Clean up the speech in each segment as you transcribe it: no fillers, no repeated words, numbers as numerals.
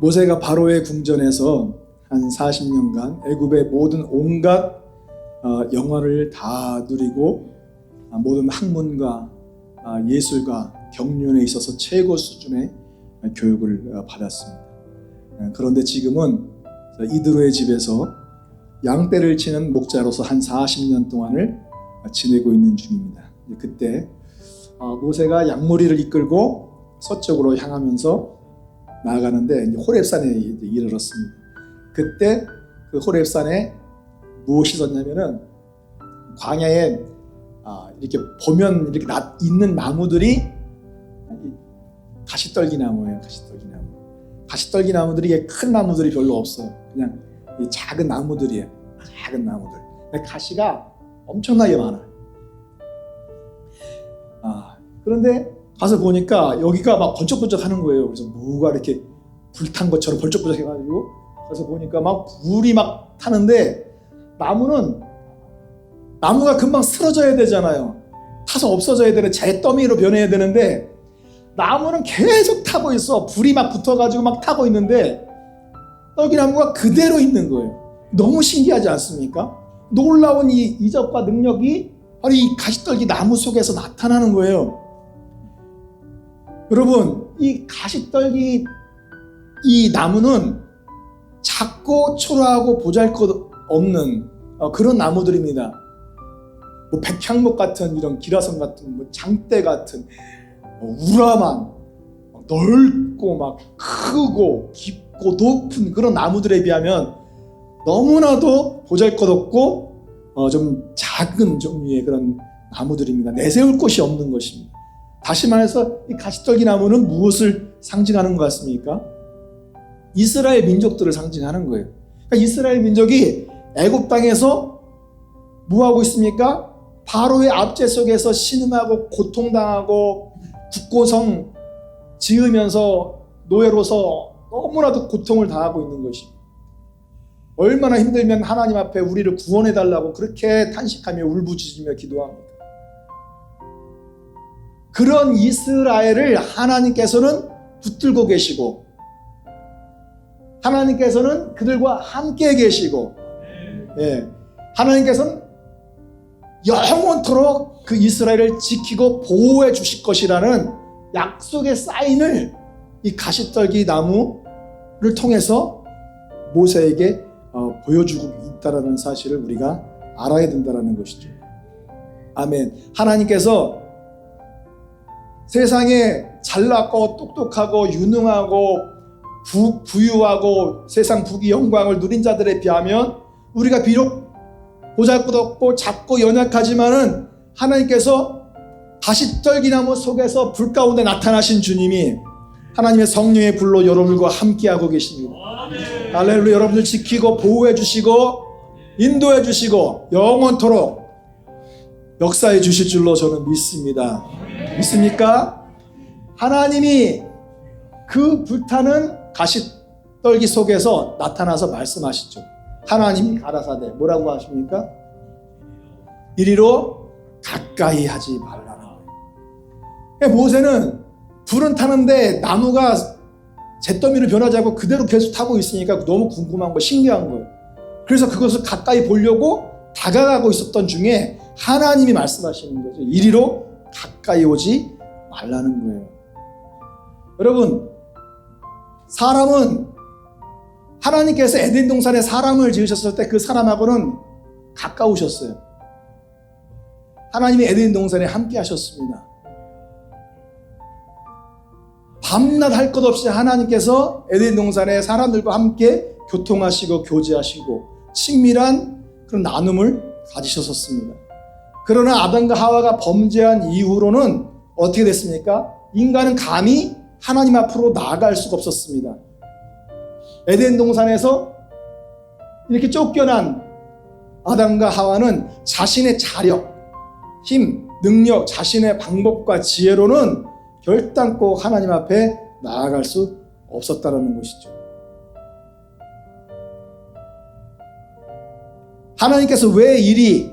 모세가 바로의 궁전에서 한 40년간 애굽의 모든 온갖 영화를 다 누리고 모든 학문과 예술과 경륜에 있어서 최고 수준의 교육을 받았습니다. 그런데 지금은 이드로의 집에서 양떼를 치는 목자로서 한 40년 동안을 지내고 있는 중입니다. 그때 모세가 양무리를 이끌고 서쪽으로 향하면서 나아가는데 호렙산에 이르렀습니다. 그때 그 호렙산에 무엇이 있었냐면은 광야에 이렇게 보면 이렇게 있는 나무들이 가시떨기 나무예요. 가시떨기 나무들이 큰 나무들이 별로 없어요. 그냥 이 작은 나무들이에요. 작은 나무들. 근데 가시가 엄청나게 많아요. 그런데 가서 보니까 여기가 막 번쩍번쩍 하는 거예요. 그래서 뭐가 이렇게 불탄 것처럼 번쩍번쩍 해가지고 가서 보니까 막 불이 막 타는데 나무가 금방 쓰러져야 되잖아요. 타서 없어져야 되는 잿더미로 변해야 되는데 나무는 계속 타고 있어. 불이 막 붙어가지고 막 타고 있는데 떡이나무가 그대로 있는 거예요. 너무 신기하지 않습니까? 놀라운 이 이적과 능력이 바로 이 가시떨기 나무 속에서 나타나는 거예요. 여러분, 이 가시떨기 이 나무는 작고 초라하고 보잘것없는 그런 나무들입니다. 뭐 백향목 같은 이런 기라성 같은 뭐 장대 같은 우람한 넓고 막 크고 깊고 높은 그런 나무들에 비하면 너무나도 보잘것없고 좀 작은 종류의 그런 나무들입니다. 내세울 곳이 없는 것입니다. 다시 말해서 이 가시떨기 나무는 무엇을 상징하는 것 같습니까? 이스라엘 민족들을 상징하는 거예요. 그러니까 이스라엘 민족이 애굽 땅에서 뭐 하고 있습니까? 바로의 압제 속에서 신음하고 고통당하고 국고성 지으면서 노예로서 너무나도 고통을 당하고 있는 것입니다. 얼마나 힘들면 하나님 앞에 우리를 구원해달라고 그렇게 탄식하며 울부짖으며 기도합니다. 그런 이스라엘을 하나님께서는 붙들고 계시고 하나님께서는 그들과 함께 계시고 하나님께서는 영원토록 그 이스라엘을 지키고 보호해 주실 것이라는 약속의 사인을 이 가시떨기 나무를 통해서 모세에게 보여주고 있다는 사실을 우리가 알아야 된다는 것이죠. 아멘. 하나님께서 세상에 잘났고 똑똑하고 유능하고 부유하고 세상 부귀 영광을 누린 자들에 비하면 우리가 비록 보잘것없고 작고 연약하지만은 하나님께서 가시떨기나무 속에서 불 가운데 나타나신 주님이 하나님의 성령의 불로 여러분과 함께하고 계십니다. 할렐루야. 여러분들 지키고 보호해 주시고 인도해 주시고 영원토록 역사해 주실 줄로 저는 믿습니다. 믿습니까? 하나님이 그 불타는 가시떨기 속에서 나타나서 말씀하시죠. 하나님이 가라사대 뭐라고 하십니까? 이리로 가까이 하지 말라는 거예요. 모세는 불은 타는데 나무가 잿더미로 변하지 않고 그대로 계속 타고 있으니까 너무 궁금한 거, 신기한 거예요. 그래서 그것을 가까이 보려고 다가가고 있었던 중에 하나님이 말씀하시는 거죠. 이리로 가까이 오지 말라는 거예요. 여러분, 사람은 하나님께서 에덴 동산에 사람을 지으셨을 때 그 사람하고는 가까우셨어요. 하나님이 에덴 동산에 함께 하셨습니다. 밤낮 할 것 없이 하나님께서 에덴 동산에 사람들과 함께 교통하시고 교제하시고 친밀한 그런 나눔을 가지셨었습니다. 그러나 아담과 하와가 범죄한 이후로는 어떻게 됐습니까? 인간은 감히 하나님 앞으로 나아갈 수가 없었습니다. 에덴 동산에서 이렇게 쫓겨난 아담과 하와는 자신의 자력, 힘, 능력, 자신의 방법과 지혜로는 결단코 하나님 앞에 나아갈 수 없었다는 것이죠. 하나님께서 왜 이리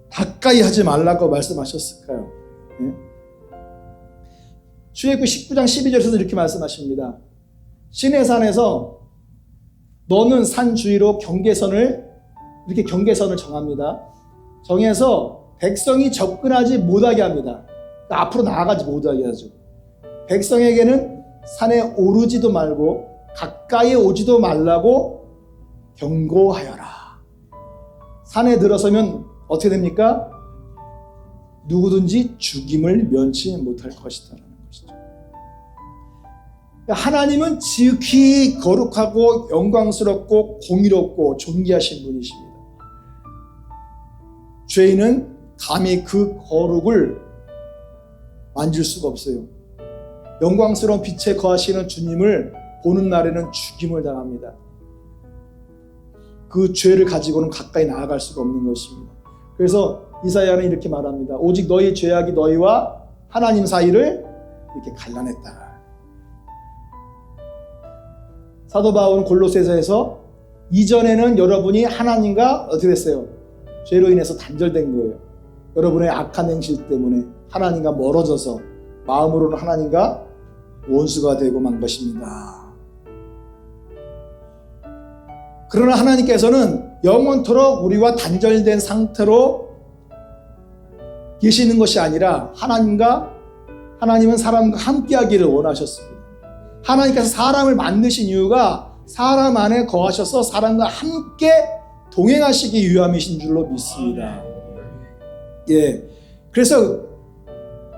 가까이 하지 말라고 말씀하셨을까요? 출애굽기 19장 12절에서 이렇게 말씀하십니다. 시내산에서 너는 산 주위로 이렇게 경계선을 정합니다. 정해서 백성이 접근하지 못하게 합니다. 그러니까 앞으로 나아가지 못하게 하죠. 백성에게는 산에 오르지도 말고 가까이 오지도 말라고 경고하여라. 산에 들어서면 어떻게 됩니까? 누구든지 죽임을 면치 못할 것이다라는 것이죠. 하나님은 지극히 거룩하고 영광스럽고 공의롭고 존귀하신 분이십니다. 죄인은 감히 그 거룩을 만질 수가 없어요. 영광스러운 빛에 거하시는 주님을 보는 날에는 죽임을 당합니다. 그 죄를 가지고는 가까이 나아갈 수가 없는 것입니다. 그래서 이사야는 이렇게 말합니다. 오직 너희 죄악이 너희와 하나님 사이를 이렇게 갈라냈다. 사도 바울은 골로새서에서 이전에는 여러분이 하나님과 어떻게 됐어요? 죄로 인해서 단절된 거예요. 여러분의 악한 행실 때문에 하나님과 멀어져서 마음으로는 하나님과 원수가 되고 만 것입니다. 그러나 하나님께서는 영원토록 우리와 단절된 상태로 계시는 것이 아니라 하나님은 사람과 함께하기를 원하셨습니다. 하나님께서 사람을 만드신 이유가 사람 안에 거하셔서 사람과 함께 동행하시기 위함이신 줄로 믿습니다. 예, 그래서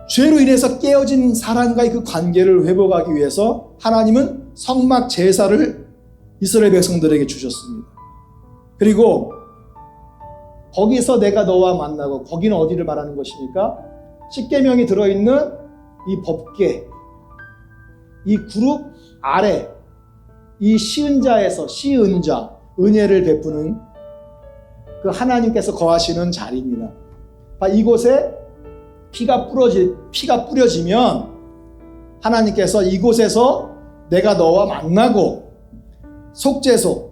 죄로 인해서 깨어진 사람과의 그 관계를 회복하기 위해서 하나님은 성막 제사를 이스라엘 백성들에게 주셨습니다. 그리고 거기서 내가 너와 만나고, 거기는 어디를 말하는 것입니까? 십계명이 들어있는 이 법궤, 이 그룹 아래 이 시은자에서 시은자, 은혜를 베푸는 그 하나님께서 거하시는 자리입니다. 이곳에 피가 뿌려지면 하나님께서 이곳에서 내가 너와 만나고, 속죄소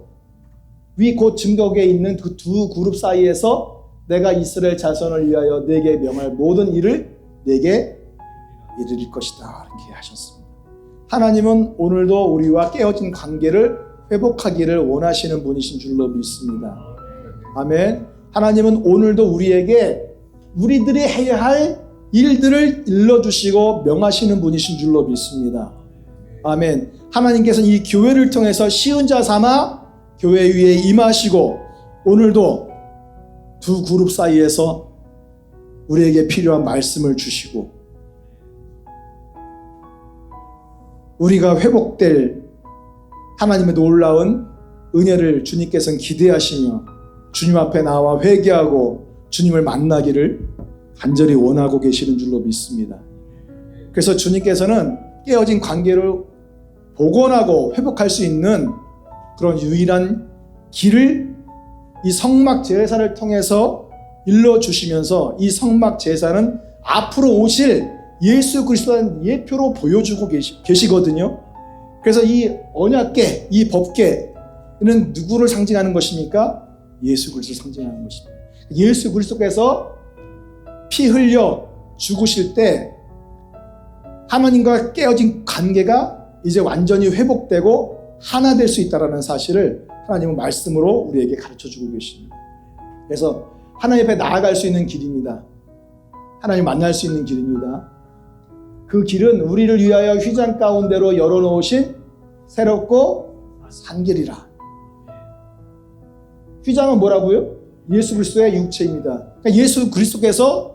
위 곧 증거궤에 있는 그 두 그룹 사이에서 내가 이스라엘 자손을 위하여 내게 명할 모든 일을 내게 이르릴 것이다, 이렇게 하셨습니다. 하나님은 오늘도 우리와 깨어진 관계를 회복하기를 원하시는 분이신 줄로 믿습니다. 아멘. 하나님은 오늘도 우리에게 우리들이 해야 할 일들을 일러주시고 명하시는 분이신 줄로 믿습니다. 아멘. 하나님께서는 이 교회를 통해서 시은자 삼아 교회 위에 임하시고, 오늘도 두 그룹 사이에서 우리에게 필요한 말씀을 주시고, 우리가 회복될 하나님의 놀라운 은혜를 주님께서는 기대하시며 주님 앞에 나와 회개하고 주님을 만나기를 간절히 원하고 계시는 줄로 믿습니다. 그래서 주님께서는 깨어진 관계를 복원하고 회복할 수 있는 그런 유일한 길을 이 성막 제사를 통해서 일러주시면서, 이 성막 제사는 앞으로 오실 예수 그리스도의 예표로 보여주고 계시거든요. 그래서 이 언약궤, 이 법궤는 누구를 상징하는 것입니까? 예수 그리스도를 상징하는 것입니다. 예수 그리스도께서 피 흘려 죽으실 때 하나님과 깨어진 관계가 이제 완전히 회복되고 하나 될 수 있다는 사실을 하나님은 말씀으로 우리에게 가르쳐주고 계십니다. 그래서 하나님 앞에 나아갈 수 있는 길입니다. 하나님 만날 수 있는 길입니다. 그 길은 우리를 위하여 휘장 가운데로 열어놓으신 새롭고 산 길이라. 휘장은 뭐라고요? 예수 그리스도의 육체입니다. 그러니까 예수 그리스도께서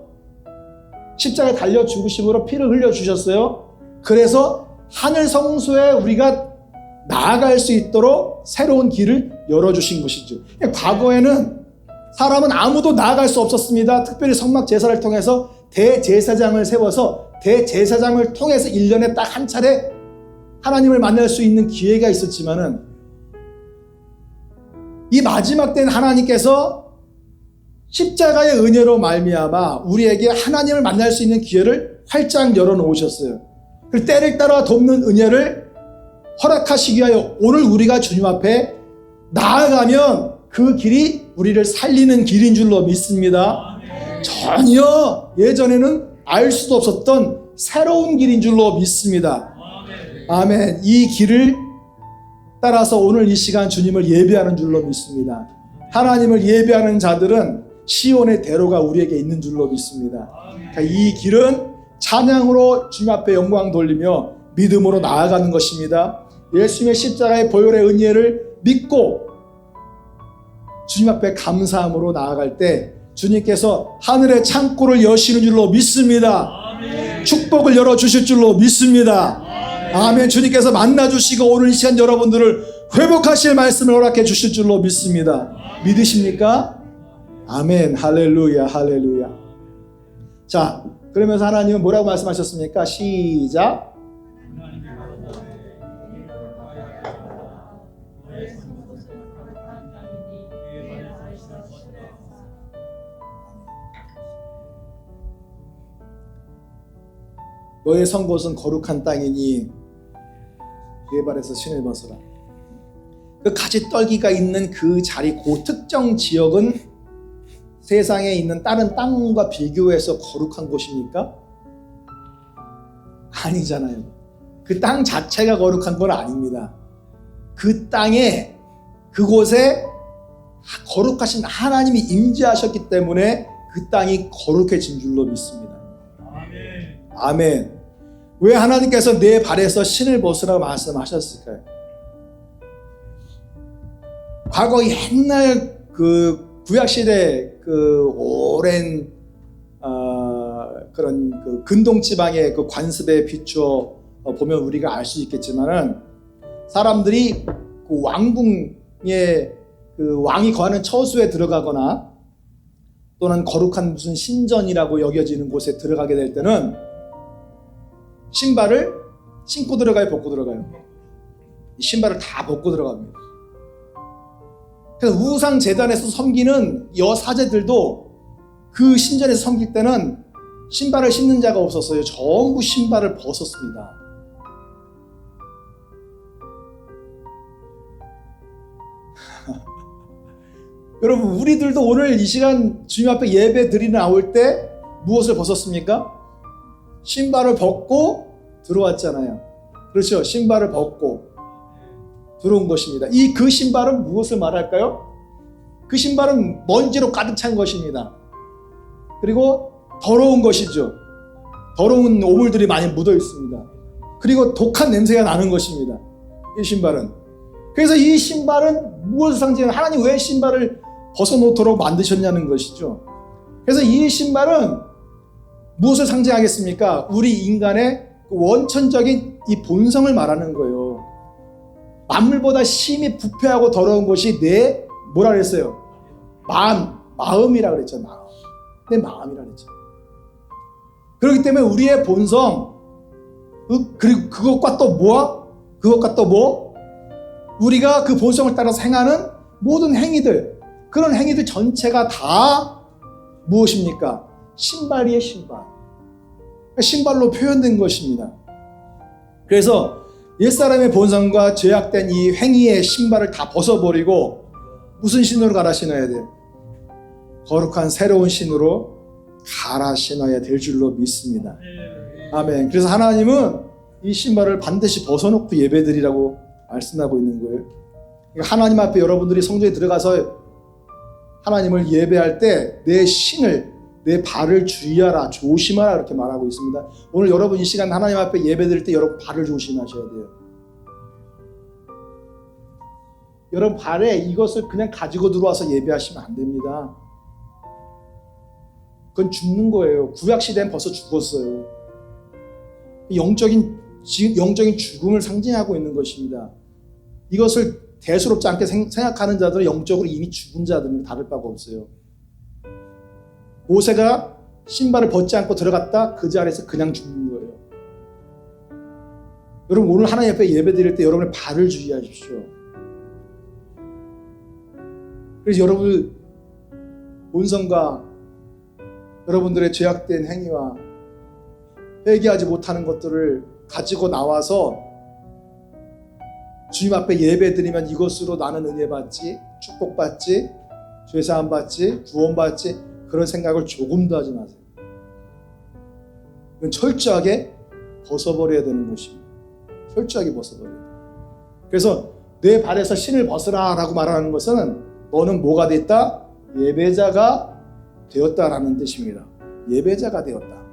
십자가에 달려 죽으심으로 피를 흘려주셨어요. 그래서 하늘 성소에 우리가 나아갈 수 있도록 새로운 길을 열어주신 것이죠. 과거에는 사람은 아무도 나아갈 수 없었습니다. 특별히 성막 제사를 통해서 대제사장을 세워서 대제사장을 통해서 1년에 딱 한 차례 하나님을 만날 수 있는 기회가 있었지만은, 이 마지막 때는 하나님께서 십자가의 은혜로 말미암아 우리에게 하나님을 만날 수 있는 기회를 활짝 열어놓으셨어요. 그 때를 따라 돕는 은혜를 허락하시기 위하여 오늘 우리가 주님 앞에 나아가면 그 길이 우리를 살리는 길인 줄로 믿습니다. 전혀 예전에는 알 수도 없었던 새로운 길인 줄로 믿습니다. 아멘. 이 길을 따라서 오늘 이 시간 주님을 예배하는 줄로 믿습니다. 하나님을 예배하는 자들은 시온의 대로가 우리에게 있는 줄로 믿습니다. 그러니까 이 길은 찬양으로 주님 앞에 영광 돌리며 믿음으로 나아가는 것입니다. 예수님의 십자가의 보혈의 은혜를 믿고 주님 앞에 감사함으로 나아갈 때 주님께서 하늘의 창고를 여시는 줄로 믿습니다. 아멘. 축복을 열어주실 줄로 믿습니다. 아멘. 주님께서 만나주시고 오늘 이 시간 여러분들을 회복하실 말씀을 허락해 주실 줄로 믿습니다. 믿으십니까? 아멘. 할렐루야, 할렐루야. 자, 그러면서 하나님은 뭐라고 말씀하셨습니까? 시작. 너의 선 곳은 거룩한 땅이니 네 발에서 신을 벗어라. 그 가지 떨기가 있는 그 자리, 그 특정 지역은 세상에 있는 다른 땅과 비교해서 거룩한 곳입니까? 아니잖아요. 그 땅 자체가 거룩한 건 아닙니다. 그 땅에, 그곳에 거룩하신 하나님이 임재하셨기 때문에 그 땅이 거룩해진 줄로 믿습니다. 아멘. 아멘. 왜 하나님께서 내 발에서 신을 벗으라고 말씀하셨을까요? 과거 옛날 그 구약시대 그 오랜 그런 그 근동지방의 그 관습에 비추어 보면 우리가 알 수 있겠지만은 사람들이 그 왕궁에 그 왕이 거하는 처소에 들어가거나 또는 거룩한 무슨 신전이라고 여겨지는 곳에 들어가게 될 때는 신발을 신고 들어가요, 벗고 들어가요? 신발을 다 벗고 들어갑니다. 그래서 우상 제단에서 섬기는 여사제들도 그 신전에서 섬길 때는 신발을 신는 자가 없었어요. 전부 신발을 벗었습니다. 여러분, 우리들도 오늘 이 시간 주님 앞에 예배 드리러 나올 때 무엇을 벗었습니까? 신발을 벗고 들어왔잖아요. 그렇죠? 신발을 벗고 들어온 것입니다. 그 신발은 무엇을 말할까요? 그 신발은 먼지로 가득 찬 것입니다. 그리고 더러운 것이죠. 더러운 오물들이 많이 묻어 있습니다. 그리고 독한 냄새가 나는 것입니다. 이 신발은. 그래서 이 신발은 무엇을 상징하는, 하나님 왜 신발을 벗어놓도록 만드셨냐는 것이죠. 그래서 이 신발은 무엇을 상징하겠습니까? 우리 인간의 원천적인 이 본성을 말하는 거예요. 만물보다 심히 부패하고 더러운 것이 내 뭐라 그랬어요? 마음이라 그랬죠. 마음. 내 마음이라 그랬죠. 그렇기 때문에 우리의 본성, 그리고 그것과 또 뭐야? 그것과 또 뭐? 우리가 그 본성을 따라서 행하는 모든 행위들, 그런 행위들 전체가 다 무엇입니까? 신발이에요, 신발. 신발로 표현된 것입니다. 그래서 옛사람의 본성과 죄악된 이 행위의 신발을 다 벗어버리고 무슨 신으로 갈아 신어야 돼요? 거룩한 새로운 신으로 갈아 신어야 될 줄로 믿습니다. 아멘. 그래서 하나님은 이 신발을 반드시 벗어놓고 예배드리라고 말씀하고 있는 거예요. 그러니까 하나님 앞에 여러분들이 성전에 들어가서 하나님을 예배할 때 내 신을, 내 발을 주의하라, 조심하라 이렇게 말하고 있습니다. 오늘 여러분 이 시간 하나님 앞에 예배드릴 때 여러분 발을 조심하셔야 돼요. 여러분 발에 이것을 그냥 가지고 들어와서 예배하시면 안 됩니다. 그건 죽는 거예요. 구약시대는 벌써 죽었어요. 영적인 죽음을 상징하고 있는 것입니다. 이것을 대수롭지 않게 생각하는 자들은 영적으로 이미 죽은 자들은 다를 바가 없어요. 모세가 신발을 벗지 않고 들어갔다 그 자리에서 그냥 죽는 거예요. 여러분 오늘 하나님 앞에 예배 드릴 때 여러분의 발을 주의하십시오. 그래서 여러분 본성과 여러분들의 죄악된 행위와 회개하지 못하는 것들을 가지고 나와서 주님 앞에 예배 드리면 이것으로 나는 은혜 받지, 축복 받지, 죄사함 받지, 구원 받지, 그런 생각을 조금도 하지 마세요. 이건 철저하게 벗어버려야 되는 것입니다. 철저하게 벗어버려야 돼요. 그래서 내 발에서 신을 벗으라 라고 말하는 것은 너는 뭐가 됐다? 예배자가 되었다라는 뜻입니다. 예배자가 되었다.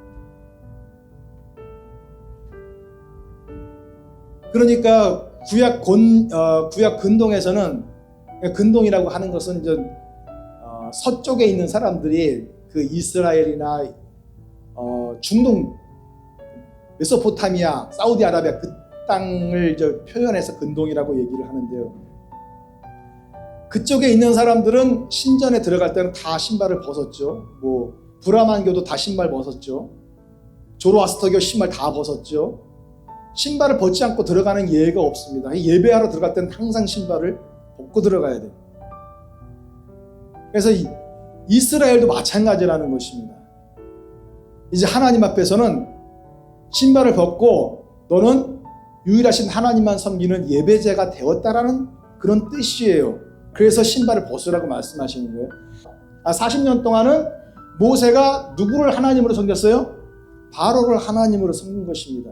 그러니까 구약 근동에서는, 근동이라고 하는 것은 이제 서쪽에 있는 사람들이 그 이스라엘이나 중동, 메소포타미아, 사우디아라비아 그 땅을 표현해서 근동이라고 얘기를 하는데요. 그쪽에 있는 사람들은 신전에 들어갈 때는 다 신발을 벗었죠. 뭐 브라만교도 다 신발 벗었죠. 조로아스터교 신발 다 벗었죠. 신발을 벗지 않고 들어가는 예가 없습니다. 예배하러 들어갈 때는 항상 신발을 벗고 들어가야 돼요. 그래서 이스라엘도 마찬가지라는 것입니다. 이제 하나님 앞에서는 신발을 벗고 너는 유일하신 하나님만 섬기는 예배자가 되었다라는 그런 뜻이에요. 그래서 신발을 벗으라고 말씀하시는 거예요. 40년 동안은 모세가 누구를 하나님으로 섬겼어요? 바로를 하나님으로 섬긴 것입니다.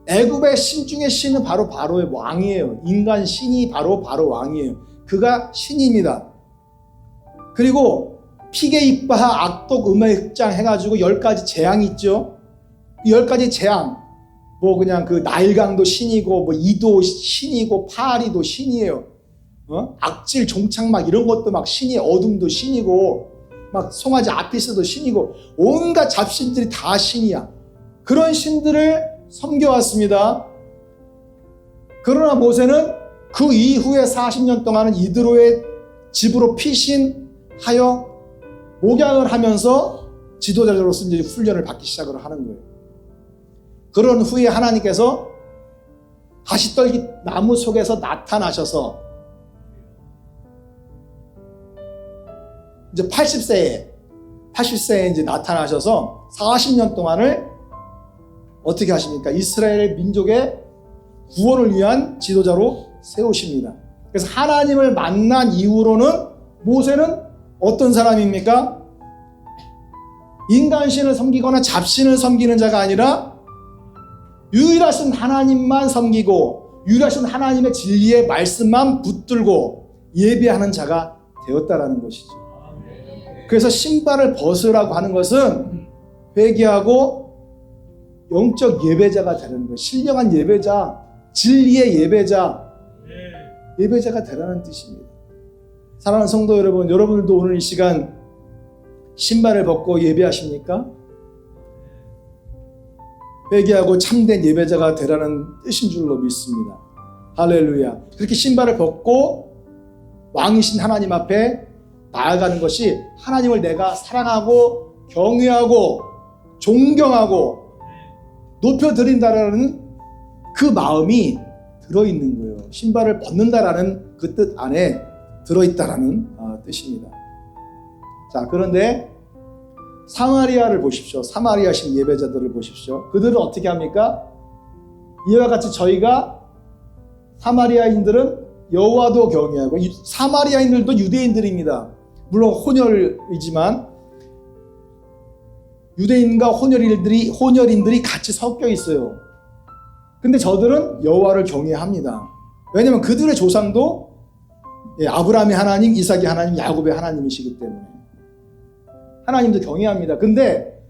애굽의 신 중에 신은 바로 바로의 왕이에요. 인간 신이 바로 왕이에요. 그가 신입니다. 그리고 피게 이빠하 악독 음행장 해가지고 10가지 재앙이 있죠. 이 10가지 재앙, 뭐 그냥 그 나일강도 신이고, 뭐 이도 신이고, 파리도 신이에요. 악질 종착막 이런 것도 막 신이에요. 어둠도 신이고, 막 송아지 아피스도 신이고, 온갖 잡신들이 다 신이야. 그런 신들을 섬겨왔습니다. 그러나 모세는 그 이후에 40년 동안은 이드로의 집으로 피신하여 목양을 하면서 지도자로서 이제 훈련을 받기 시작을 하는 거예요. 그런 후에 하나님께서 가시떨기 나무 속에서 나타나셔서 이제 80세에 이제 나타나셔서 40년 동안을 어떻게 하십니까? 이스라엘 민족의 구원을 위한 지도자로 세우십니다. 그래서 하나님을 만난 이후로는 모세는 어떤 사람입니까? 인간신을 섬기거나 잡신을 섬기는 자가 아니라 유일하신 하나님만 섬기고 유일하신 하나님의 진리의 말씀만 붙들고 예배하는 자가 되었다라는 것이죠. 그래서 신발을 벗으라고 하는 것은 회개하고 영적 예배자가 되는 거예요. 신령한 예배자, 진리의 예배자가 되라는 뜻입니다. 사랑하는 성도 여러분, 여러분들도 오늘 이 시간 신발을 벗고 예배하십니까? 회개하고 참된 예배자가 되라는 뜻인 줄로 믿습니다. 할렐루야. 그렇게 신발을 벗고 왕이신 하나님 앞에 나아가는 것이 하나님을 내가 사랑하고 경외하고 존경하고 높여드린다라는 그 마음이 들어있는 거예요. 신발을 벗는다라는 그 뜻 안에 들어있다라는 뜻입니다. 자, 그런데 사마리아를 보십시오. 사마리아식 예배자들을 보십시오. 그들은 어떻게 합니까? 이와 같이 저희가 사마리아인들은 여호와도 경외하고, 사마리아인들도 유대인들입니다. 물론 혼혈이지만 유대인과 혼혈인들이 같이 섞여 있어요. 근데 저들은 여호와를 경외합니다. 왜냐하면 그들의 조상도 아브라함의 하나님, 이삭의 하나님, 야곱의 하나님이시기 때문에 하나님도 경외합니다. 근데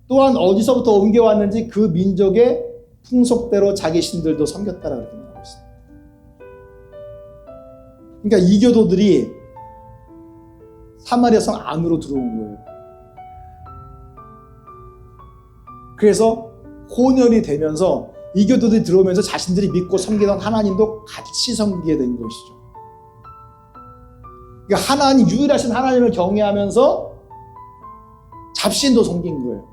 또한 어디서부터 옮겨왔는지 그 민족의 풍속대로 자기 신들도 섬겼다라고 그렇게 말하고 있습니다. 그러니까 이교도들이 사마리아 성 안으로 들어온 거예요. 그래서 혼혈이 되면서 이교도들이 들어오면서 자신들이 믿고 섬기던 하나님도 같이 섬기게 된 것이죠. 그러니까 유일하신 하나님을 경외하면서 잡신도 섬긴 거예요.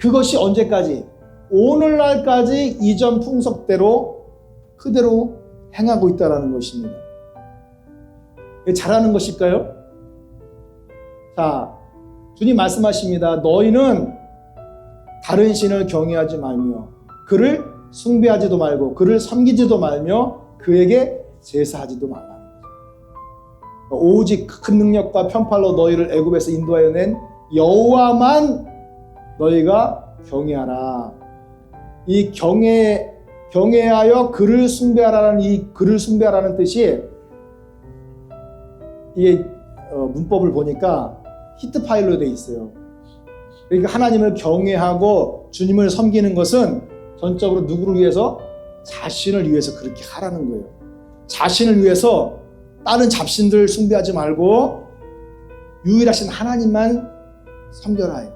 그것이 언제까지? 오늘날까지 이전 풍속대로 그대로 행하고 있다는 것입니다. 잘하는 것일까요? 자, 주님 말씀하십니다. 너희는 다른 신을 경외하지 말며 그를 숭배하지도 말고 그를 섬기지도 말며 그에게 제사하지도 말라. 오직 큰 능력과 편팔로 너희를 애굽에서 인도하여 낸 여호와만 너희가 경외하라. 이 경외하여 그를 숭배하라는 이 그를 숭배하라는 뜻이 이게 문법을 보니까 히트 파일로 되어 있어요. 그러니까 하나님을 경외하고 주님을 섬기는 것은 전적으로 누구를 위해서? 자신을 위해서 그렇게 하라는 거예요. 자신을 위해서 다른 잡신들 숭배하지 말고 유일하신 하나님만 섬겨라.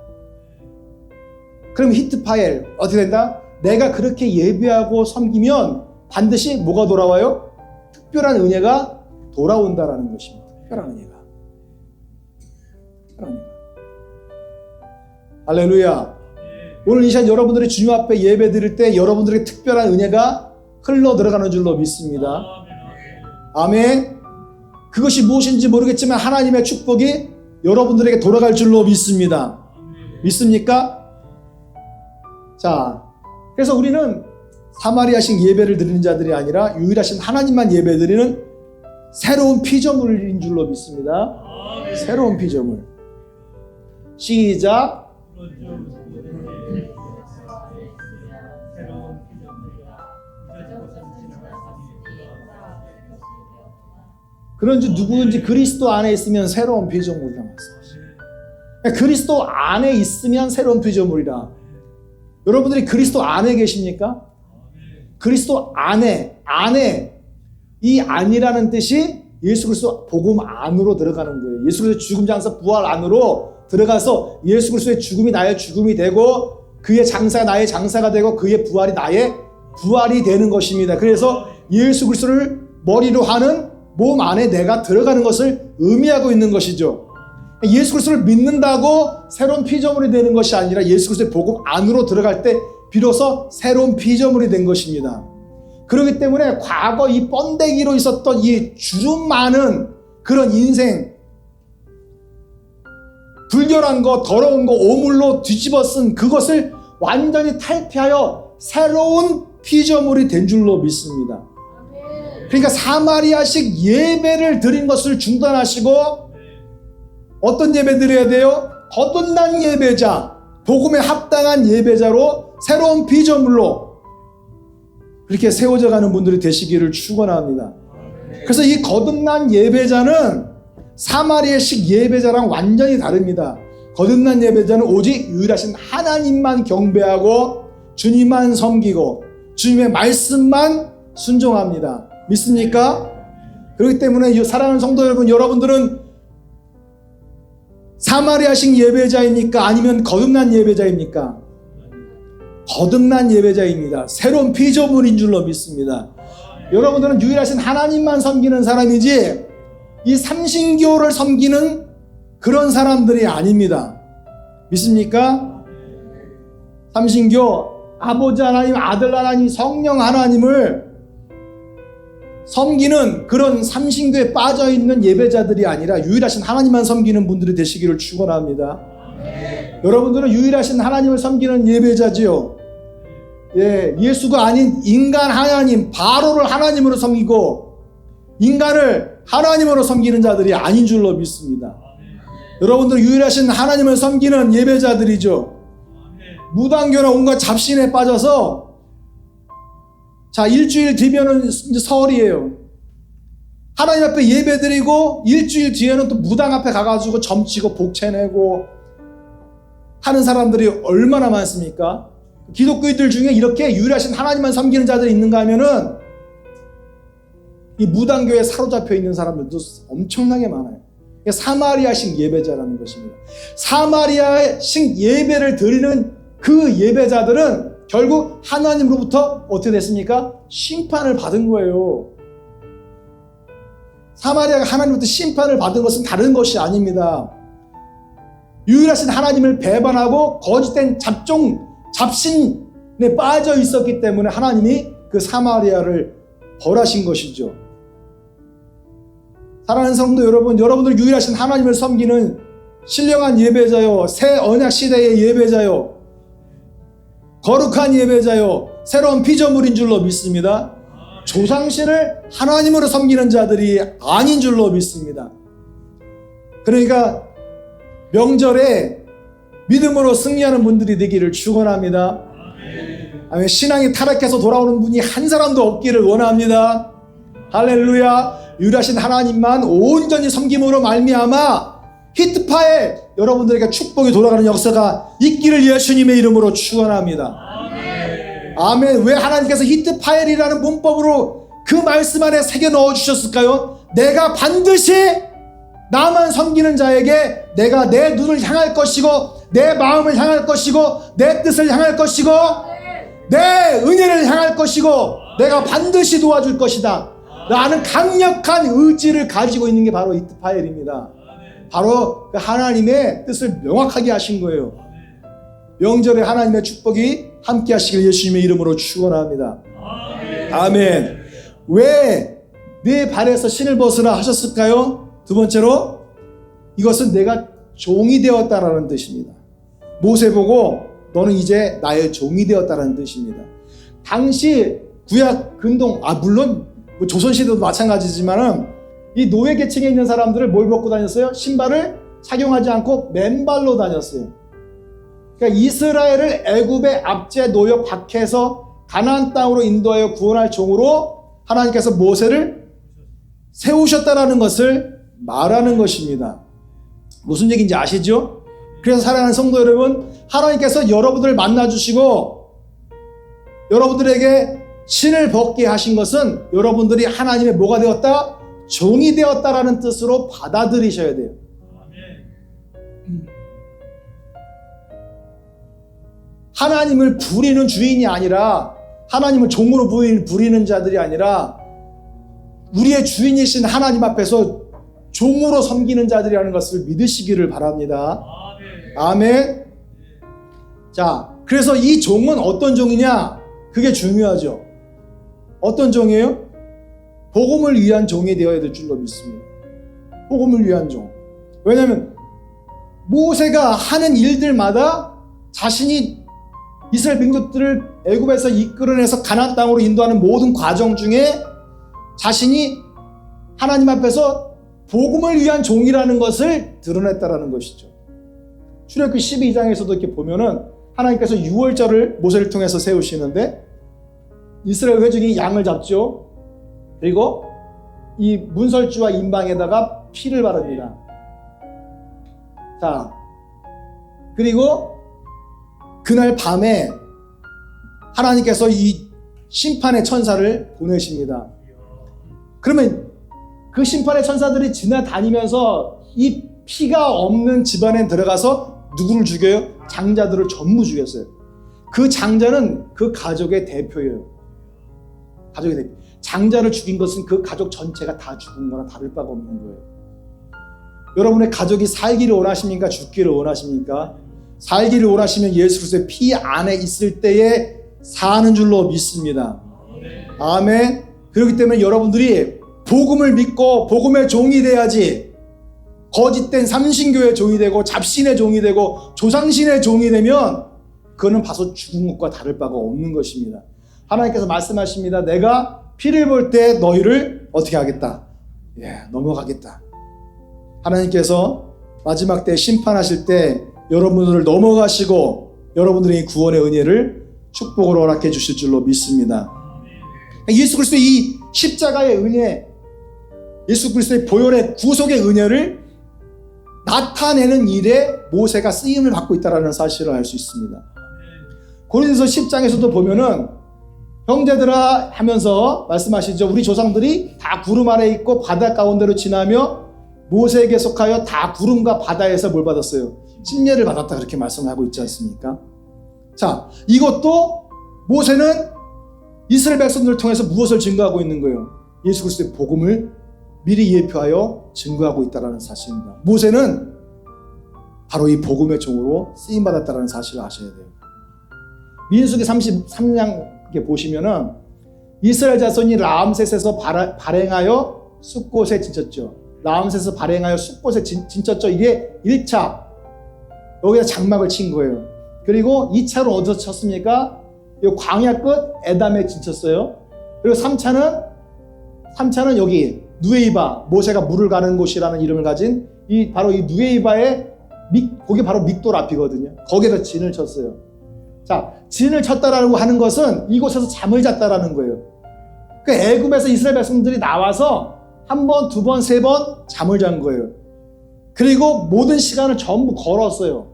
그럼 히트 파일 어떻게 된다? 내가 그렇게 예배하고 섬기면 반드시 뭐가 돌아와요? 특별한 은혜가 돌아온다라는 것입니다. 특별한 은혜가. 할렐루야. 오늘 이 시간 여러분들이 주님 앞에 예배 드릴 때 여러분들에게 특별한 은혜가 흘러 들어가는 줄로 믿습니다. 아멘. 그것이 무엇인지 모르겠지만 하나님의 축복이 여러분들에게 돌아갈 줄로 믿습니다. 믿습니까? 자, 그래서 우리는 사마리아식 예배를 드리는 자들이 아니라 유일하신 하나님만 예배 드리는 새로운 피조물인 줄로 믿습니다. 새로운 피조물. 시작. 그런지 누구든지 그리스도 안에 있으면 새로운 피조물이라 말씀하십니다. 그리스도 안에 있으면 새로운 피조물이라. 여러분들이 그리스도 안에 계십니까? 그리스도 안에 이 안이라는 뜻이 예수 그리스도 복음 안으로 들어가는 거예요. 예수 그리스도의 죽음 장사 부활 안으로 들어가서 예수 그리스도의 죽음이 나의 죽음이 되고 그의 장사가 나의 장사가 되고 그의 부활이 나의 부활이 되는 것입니다. 그래서 예수 그리스도를 머리로 하는 몸 안에 내가 들어가는 것을 의미하고 있는 것이죠. 예수 그리스도를 믿는다고 새로운 피조물이 되는 것이 아니라 예수 그리스도의 복음 안으로 들어갈 때 비로소 새로운 피조물이 된 것입니다. 그렇기 때문에 과거 이 번데기로 있었던 이 주름 많은 그런 인생, 불결한 거, 더러운 거, 오물로 뒤집어 쓴 그것을 완전히 탈피하여 새로운 피조물이 된 줄로 믿습니다. 그러니까 사마리아식 예배를 드린 것을 중단하시고 어떤 예배 드려야 돼요? 거듭난 예배자, 복음에 합당한 예배자로 새로운 피조물로 그렇게 세워져 가는 분들이 되시기를 축원합니다. 그래서 이 거듭난 예배자는 사마리아식 예배자랑 완전히 다릅니다. 거듭난 예배자는 오직 유일하신 하나님만 경배하고 주님만 섬기고 주님의 말씀만 순종합니다. 믿습니까? 그렇기 때문에 사랑하는 성도 여러분, 여러분들은 사마리아식 예배자입니까? 아니면 거듭난 예배자입니까? 거듭난 예배자입니다. 새로운 피조물인 줄로 믿습니다. 여러분들은 유일하신 하나님만 섬기는 사람이지 이 삼신교를 섬기는 그런 사람들이 아닙니다. 믿습니까? 삼신교, 아버지 하나님, 아들 하나님, 성령 하나님을 섬기는 그런 삼신교에 빠져있는 예배자들이 아니라 유일하신 하나님만 섬기는 분들이 되시기를 축원합니다. 여러분들은 유일하신 하나님을 섬기는 예배자지요. 예수가 아닌 인간 하나님, 바로를 하나님으로 섬기고 인간을 하나님으로 섬기는 자들이 아닌 줄로 믿습니다. 여러분들 유일하신 하나님을 섬기는 예배자들이죠. 무당교나 온갖 잡신에 빠져서 자, 일주일 뒤면은 이제 설이에요. 하나님 앞에 예배드리고 일주일 뒤에는 또 무당 앞에 가가지고 점치고 복채내고 하는 사람들이 얼마나 많습니까? 기독교인들 중에 이렇게 유일하신 하나님만 섬기는 자들이 있는가 하면은 이 무당교에 사로잡혀 있는 사람들도 엄청나게 많아요. 사마리아식 예배자라는 것입니다. 사마리아식 예배를 드리는 그 예배자들은 결국 하나님으로부터 어떻게 됐습니까? 심판을 받은 거예요. 사마리아가 하나님으로부터 심판을 받은 것은 다른 것이 아닙니다. 유일하신 하나님을 배반하고 거짓된 잡신에 빠져 있었기 때문에 하나님이 그 사마리아를 벌하신 것이죠. 사랑하는 성도 여러분, 여러분들 유일하신 하나님을 섬기는 신령한 예배자요, 새 언약 시대의 예배자요, 거룩한 예배자요, 새로운 피조물인 줄로 믿습니다. 조상신을 하나님으로 섬기는 자들이 아닌 줄로 믿습니다. 그러니까 명절에 믿음으로 승리하는 분들이 되기를 축원합니다. 아멘. 신앙이 타락해서 돌아오는 분이 한 사람도 없기를 원합니다. 할렐루야. 유일하신 하나님만 온전히 섬김으로 말미암아 히트파에 여러분들에게 축복이 돌아가는 역사가 있기를 예수님의 이름으로 축원합니다. 아멘. 왜 하나님께서 히트파엘이라는 문법으로 그 말씀 안에 새겨 넣어 주셨을까요? 내가 반드시 나만 섬기는 자에게 내가 내 눈을 향할 것이고 내 마음을 향할 것이고 내 뜻을 향할 것이고 내 은혜를 향할 것이고 내가 반드시 도와줄 것이다 라는 강력한 의지를 가지고 있는 게 바로 히트파엘입니다. 바로 하나님의 뜻을 명확하게 하신 거예요. 명절에 하나님의 축복이 함께 하시길 예수님의 이름으로 축원합니다. 아멘. 왜 내 발에서 신을 벗으라 하셨을까요? 두 번째로 이것은 내가 종이 되었다라는 뜻입니다. 모세 보고 너는 이제 나의 종이 되었다라는 뜻입니다. 당시 구약 근동 물론 조선시대도 마찬가지지만은 이 노예 계층에 있는 사람들을 뭘 벗고 다녔어요? 신발을 착용하지 않고 맨발로 다녔어요. 그러니까 이스라엘을 애굽의 압제 노역 밖에서 가나안 땅으로 인도하여 구원할 종으로 하나님께서 모세를 세우셨다라는 것을 말하는 것입니다. 무슨 얘기인지 아시죠? 그래서 사랑하는 성도 여러분, 하나님께서 여러분들을 만나주시고 여러분들에게 신을 벗게 하신 것은 여러분들이 하나님의 뭐가 되었다? 종이 되었다라는 뜻으로 받아들이셔야 돼요. 하나님을 부리는 주인이 아니라 하나님을 종으로 부리는 자들이 아니라 우리의 주인이신 하나님 앞에서 종으로 섬기는 자들이라는 것을 믿으시기를 바랍니다. 아멘. 자, 그래서 이 종은 어떤 종이냐? 그게 중요하죠. 어떤 종이에요? 복음을 위한 종이 되어야 될 줄로 믿습니다. 복음을 위한 종. 왜냐하면 모세가 하는 일들마다 자신이 이스라엘 민족들을 애굽에서 이끌어내서 가나안 땅으로 인도하는 모든 과정 중에 자신이 하나님 앞에서 복음을 위한 종이라는 것을 드러냈다라는 것이죠. 출애굽기 12장에서도 이렇게 보면은 하나님께서 유월절을 모세를 통해서 세우시는데 이스라엘 회중이 양을 잡죠. 그리고 이 문설주와 인방에다가 피를 바릅니다. 자, 그리고 그날 밤에 하나님께서 이 심판의 천사를 보내십니다. 그러면 그 심판의 천사들이 지나다니면서 이 피가 없는 집안에 들어가서 누구를 죽여요? 장자들을 전부 죽였어요. 그 장자는 그 가족의 대표예요. 가족의 대표. 장자를 죽인 것은 그 가족 전체가 다 죽은 거나 다를 바가 없는 거예요. 여러분의 가족이 살기를 원하십니까? 죽기를 원하십니까? 살기를 원하시면 예수 그리스도의 피 안에 있을 때에 사는 줄로 믿습니다. 아멘. 그렇기 때문에 여러분들이 복음을 믿고 복음의 종이 돼야지 거짓된 삼신교의 종이 되고 잡신의 종이 되고 조상신의 종이 되면 그거는 봐서 죽은 것과 다를 바가 없는 것입니다. 하나님께서 말씀하십니다. 내가 피를 볼 때 너희를 어떻게 하겠다? 넘어가겠다. 하나님께서 마지막 때 심판하실 때 여러분들을 넘어가시고 여러분들의 구원의 은혜를 축복으로 허락해 주실 줄로 믿습니다. 예수 그리스도의 이 십자가의 은혜, 예수 그리스도의 보혈의 구속의 은혜를 나타내는 일에 모세가 쓰임을 받고 있다는 사실을 알 수 있습니다. 고린도서 10장에서도 보면은 형제들아 하면서 말씀하시죠. 우리 조상들이 다 구름 아래 있고 바다 가운데로 지나며 모세에게 속하여 다 구름과 바다에서 뭘 받았어요? 침례를 받았다 그렇게 말씀하고 있지 않습니까? 자, 이것도 모세는 이스라엘 백성들을 통해서 무엇을 증거하고 있는 거예요? 예수 그리스도의 복음을 미리 예표하여 증거하고 있다는 사실입니다. 모세는 바로 이 복음의 종으로 쓰임받았다는 사실을 아셔야 돼요. 민수기 33장 보시면은 이스라엘 자손이 라암셋에서 발행하여 숫곳에 진쳤죠. 라암셋에서 발행하여 숫곳에 진쳤죠. 이게 1차. 여기다 장막을 친 거예요. 그리고 2차로 어디서 쳤습니까? 이 광야 끝 에담에 진쳤어요. 그리고 3차는 여기 누에이바, 모세가 물을 가는 곳이라는 이름을 가진 바로 이 누에이바의 거기 바로 믹돌 앞이거든요. 거기에다 진을 쳤어요. 자, 진을 쳤다라고 하는 것은 이곳에서 잠을 잤다라는 거예요. 그 애굽에서 이스라엘 백성들이 나와서 한 번, 두 번, 세 번 잠을 잔 거예요. 그리고 모든 시간을 전부 걸었어요.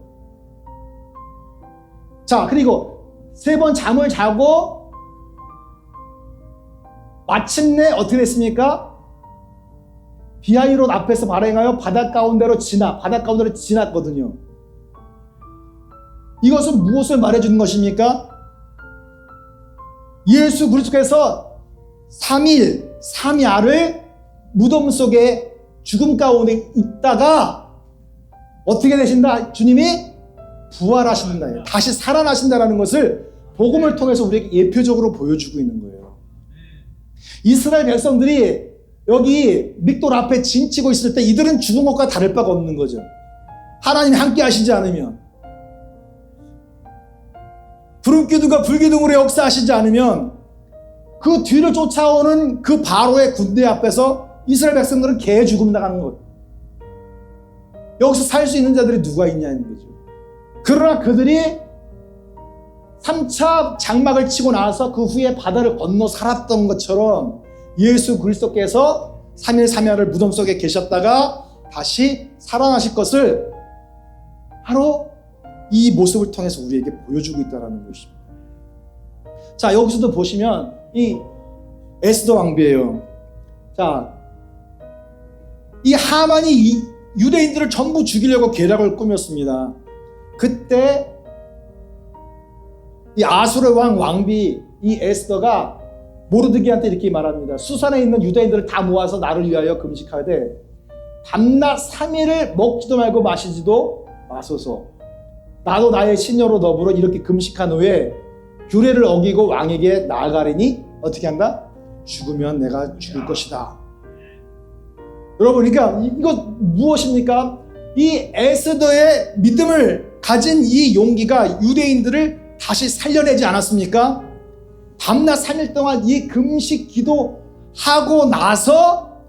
자, 그리고 세 번 잠을 자고 마침내 어떻게 됐습니까? 비하이롯 앞에서 발행하여 바닷 가운데로 지났거든요. 이것은 무엇을 말해주는 것입니까? 예수 그리스도께서 3일, 3야를 무덤 속에 죽음 가운데 있다가 어떻게 되신다? 주님이 부활하신다. 다시 살아나신다라는 것을 복음을 통해서 우리에게 예표적으로 보여주고 있는 거예요. 이스라엘 백성들이 여기 믹돌 앞에 진치고 있을 때 이들은 죽은 것과 다를 바가 없는 거죠. 하나님이 함께 하시지 않으면, 푸른 기둥과 불기둥으로 역사하시지 않으면 그 뒤를 쫓아오는 그 바로의 군대 앞에서 이스라엘 백성들은 개 죽음 나가는 것. 여기서 살 수 있는 자들이 누가 있냐는 거죠. 그러나 그들이 3차 장막을 치고 나서 그 후에 바다를 건너 살았던 것처럼 예수 그리스도께서 3일 3야를 무덤 속에 계셨다가 다시 살아나실 것을 바로 이 모습을 통해서 우리에게 보여주고 있다는 것입니다. 자, 여기서도 보시면 이 에스더 왕비예요. 자, 이 하만이 이 유대인들을 전부 죽이려고 계략을 꾸몄습니다. 그때 이 아수르 왕비 이 에스더가 모르드게한테 이렇게 말합니다. 수산에 있는 유대인들을 다 모아서 나를 위하여 금식하되 밤낮 3일을 먹지도 말고 마시지도 마소서. 나도 나의 시녀로 더불어 이렇게 금식한 후에 규례를 어기고 왕에게 나아가리니 어떻게 한다? 죽으면 내가 죽을 것이다. 여러분, 그러니까 이거 무엇입니까? 이 에스더의 믿음을 가진 이 용기가 유대인들을 다시 살려내지 않았습니까? 밤낮 3일 동안 이 금식 기도하고 나서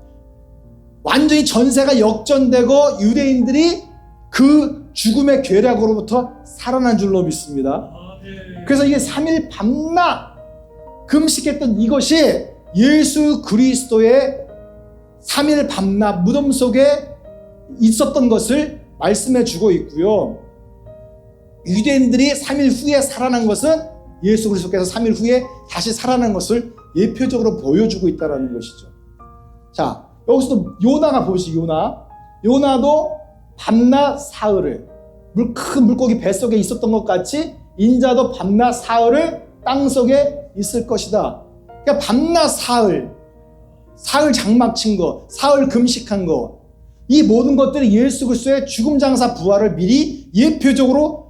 완전히 전세가 역전되고 유대인들이 그 죽음의 괴략으로부터 살아난 줄로 믿습니다. 그래서 이게 3일 밤낮 금식했던 이것이 예수 그리스도의 3일 밤낮 무덤 속에 있었던 것을 말씀해 주고 있고요. 유대인들이 3일 후에 살아난 것은 예수 그리스도께서 3일 후에 다시 살아난 것을 예표적으로 보여주고 있다는 것이죠. 자, 여기서도 요나가 보시죠. 요나도 밤낮 사흘을 큰 물고기 뱃속에 있었던 것 같이 인자도 밤낮 사흘을 땅속에 있을 것이다. 그러니까 밤낮 사흘 장막 친 거, 사흘 금식한 거, 이 모든 것들이 예수 그리스도의 죽음 장사 부활을 미리 예표적으로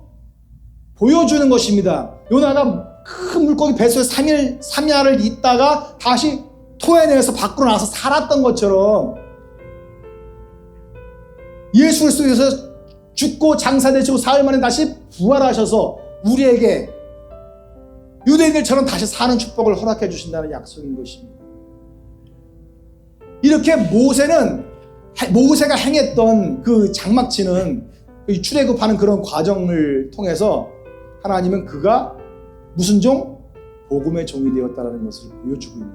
보여주는 것입니다. 요나가 큰 물고기 뱃속에 3일 3야를 있다가 다시 토해내서 밖으로 나와서 살았던 것처럼 예수 그리스도께서 죽고 장사되시고 사흘 만에 다시 부활하셔서 우리에게 유대인들처럼 다시 사는 축복을 허락해 주신다는 약속인 것입니다. 이렇게 모세가 행했던 그 장막치는 출애굽하는 그런 과정을 통해서 하나님은 그가 무슨 종? 복음의 종이 되었다는 것을 보여주고 있는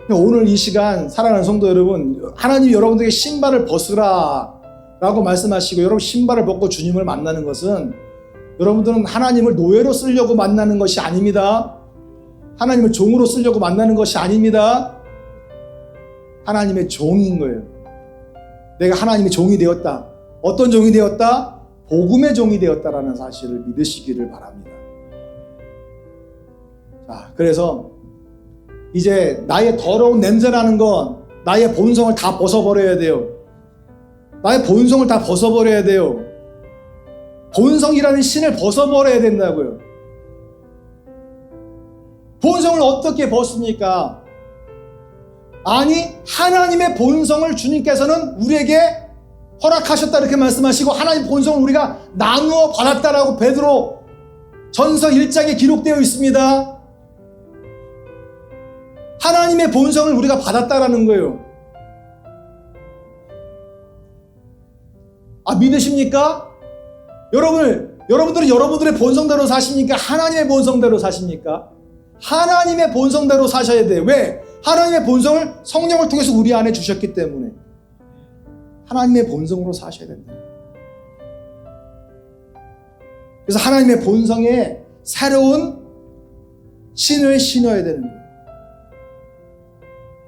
거예요. 오늘 이 시간 사랑하는 성도 여러분, 하나님이 여러분들에게 신발을 벗으라 라고 말씀하시고 여러분 신발을 벗고 주님을 만나는 것은 여러분들은 하나님을 노예로 쓰려고 만나는 것이 아닙니다. 하나님을 종으로 쓰려고 만나는 것이 아닙니다. 하나님의 종인 거예요. 내가 하나님의 종이 되었다. 어떤 종이 되었다? 복음의 종이 되었다라는 사실을 믿으시기를 바랍니다. 자, 그래서 이제 나의 더러운 냄새나는 건 나의 본성을 다 벗어버려야 돼요. 나의 본성을 다 벗어버려야 돼요. 본성이라는 신을 벗어버려야 된다고요. 본성을 어떻게 벗습니까? 아니, 하나님의 본성을 주님께서는 우리에게 허락하셨다 이렇게 말씀하시고 하나님 본성을 우리가 나누어 받았다라고 베드로 전서 1장에 기록되어 있습니다. 하나님의 본성을 우리가 받았다라는 거예요. 믿으십니까? 여러분, 여러분들은 여러분들의 본성대로 사십니까? 하나님의 본성대로 사십니까? 하나님의 본성대로 사셔야 돼요. 왜? 하나님의 본성을 성령을 통해서 우리 안에 주셨기 때문에 하나님의 본성으로 사셔야 된다. 그래서 하나님의 본성에 새로운 신을 신어야 되는 거예요.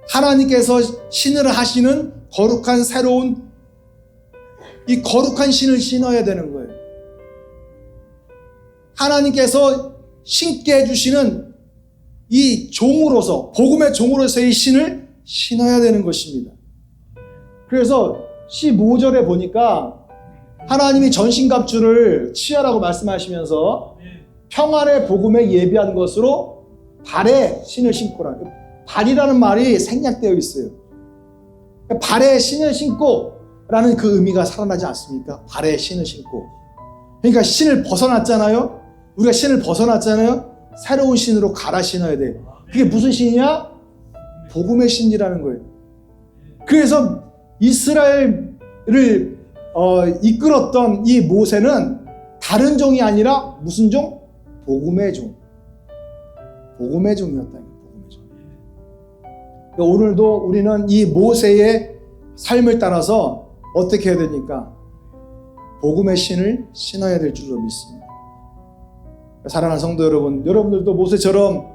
하나님께서 신을 하시는 거룩한 새로운 이 거룩한 신을 신어야 되는 거예요. 하나님께서 신게 해주시는 이 종으로서 복음의 종으로서의 신을 신어야 되는 것입니다. 그래서 15절에 보니까 하나님이 전신갑주를 취하라고 말씀하시면서 평안의 복음에 예비한 것으로 발에 신을 신고라. 발이라는 말이 생략되어 있어요. 발에 신을 신고 라는 그 의미가 살아나지 않습니까? 발에 신을 신고. 그러니까 신을 벗어났잖아요. 우리가 신을 벗어났잖아요. 새로운 신으로 갈아 신어야 돼. 그게 무슨 신이냐? 복음의 신이라는 거예요. 그래서 이스라엘을 이끌었던 이 모세는 다른 종이 아니라 무슨 종? 복음의 종. 복음의 종이었다. 복음의 종. 그러니까 오늘도 우리는 이 모세의 삶을 따라서 어떻게 해야 됩니까? 복음의 신을 신어야 될 줄로 믿습니다. 사랑하는 성도 여러분, 여러분들도 모세처럼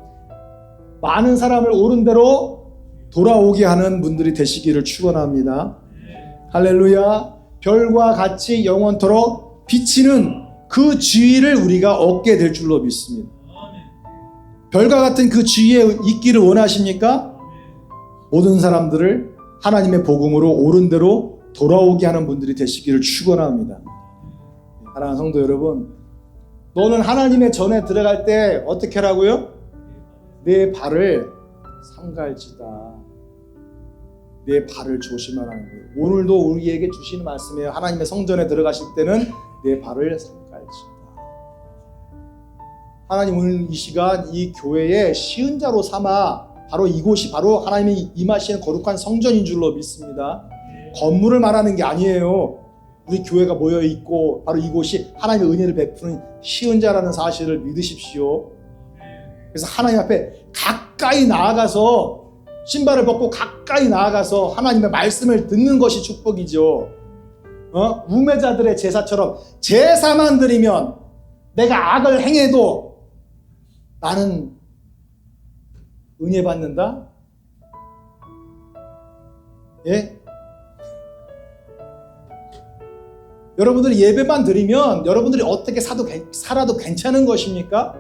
많은 사람을 옳은 대로 돌아오게 하는 분들이 되시기를 축원합니다. 할렐루야. 별과 같이 영원토록 비치는 그 지위를 우리가 얻게 될 줄로 믿습니다. 별과 같은 그 지위에 있기를 원하십니까? 모든 사람들을 하나님의 복음으로 옳은 대로 돌아오게 하는 분들이 되시기를 축원합니다. 사랑하는 성도 여러분, 너는 하나님의 전에 들어갈 때 어떻게 하라고요? 내 발을 삼갈지다. 내 발을 조심하라는 거예요. 오늘도 우리에게 주시는 말씀이에요. 하나님의 성전에 들어가실 때는 내 발을 삼갈지다. 하나님 오늘 이 시간 이 교회의 시은자로 삼아 바로 이곳이 바로 하나님이 임하시는 거룩한 성전인 줄로 믿습니다. 건물을 말하는 게 아니에요. 우리 교회가 모여있고 바로 이곳이 하나님의 은혜를 베푸는 시은자라는 사실을 믿으십시오. 그래서 하나님 앞에 가까이 나아가서 신발을 벗고 가까이 나아가서 하나님의 말씀을 듣는 것이 축복이죠. 우매자들의 제사처럼 제사만 드리면 내가 악을 행해도 나는 은혜 받는다? 예? 여러분들이 예배만 드리면 여러분들이 어떻게 살아도 괜찮은 것입니까?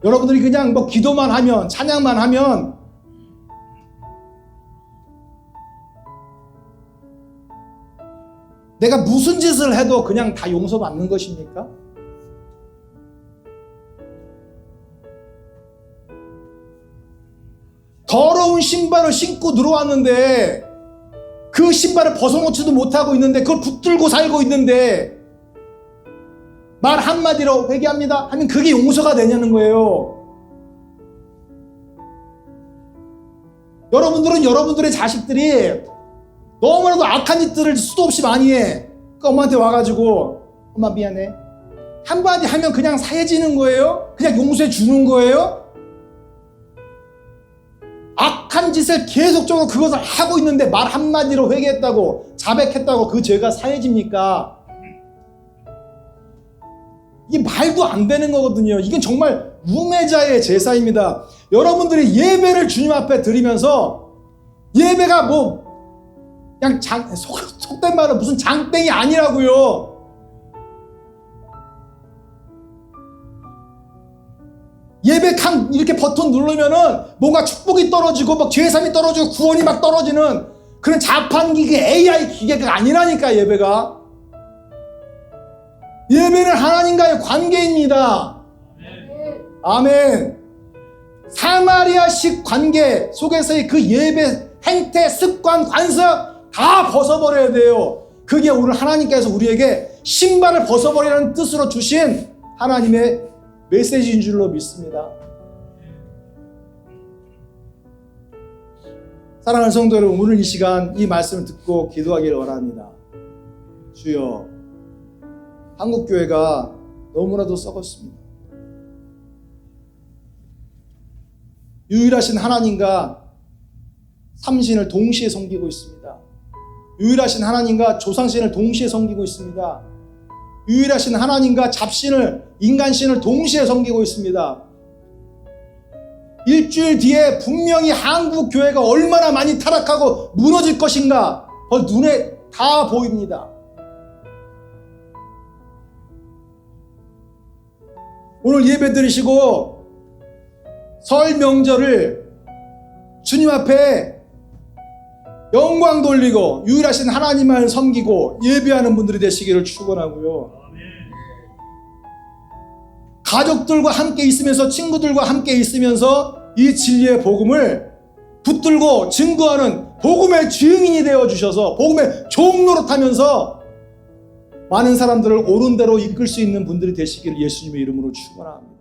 여러분들이 그냥 뭐 기도만 하면 찬양만 하면 내가 무슨 짓을 해도 그냥 다 용서받는 것입니까? 더러운 신발을 신고 들어왔는데 그 신발을 벗어놓지도 못하고 있는데 그걸 붙들고 살고 있는데 말 한마디로 회개합니다 하면 그게 용서가 되냐는 거예요. 여러분들은 여러분들의 자식들이 너무나도 악한 짓들을 수도 없이 많이 해. 그러니까 엄마한테 와가지고 엄마 미안해 한마디 하면 그냥 사해지는 거예요? 그냥 용서해 주는 거예요? 악한 짓을 계속적으로 그것을 하고 있는데 말 한마디로 회개했다고 자백했다고 그 죄가 사해집니까? 이게 말도 안 되는 거거든요. 이건 정말 우매자의 제사입니다. 여러분들이 예배를 주님 앞에 드리면서 예배가 뭐 그냥 속된 말은 무슨 장땡이 아니라고요. 예배 칸 이렇게 버튼 누르면은 뭔가 축복이 떨어지고 막 죄삼이 떨어지고 구원이 막 떨어지는 그런 자판기계 AI 기계가 아니라니까. 예배는 하나님과의 관계입니다. 아멘. 사마리아식 관계 속에서의 그 예배 행태, 습관, 관습 다 벗어버려야 돼요. 그게 오늘 하나님께서 우리에게 신발을 벗어버리라는 뜻으로 주신 하나님의 메시지인 줄로 믿습니다. 사랑하는 성도 여러분, 오늘 이 시간 이 말씀을 듣고 기도하기를 원합니다. 주여, 한국교회가 너무나도 썩었습니다. 유일하신 하나님과 삼신을 동시에 섬기고 있습니다. 유일하신 하나님과 조상신을 동시에 섬기고 있습니다. 유일하신 하나님과 잡신을, 인간신을 동시에 섬기고 있습니다. 일주일 뒤에 분명히 한국 교회가 얼마나 많이 타락하고 무너질 것인가 눈에 다 보입니다. 오늘 예배 드리시고 설 명절을 주님 앞에 영광 돌리고 유일하신 하나님만 섬기고 예배하는 분들이 되시기를 축원하고요. 가족들과 함께 있으면서, 친구들과 함께 있으면서 이 진리의 복음을 붙들고 증거하는 복음의 주인이 되어 주셔서 복음의 종로로 타면서 많은 사람들을 옳은 대로 이끌 수 있는 분들이 되시기를 예수님의 이름으로 축원합니다.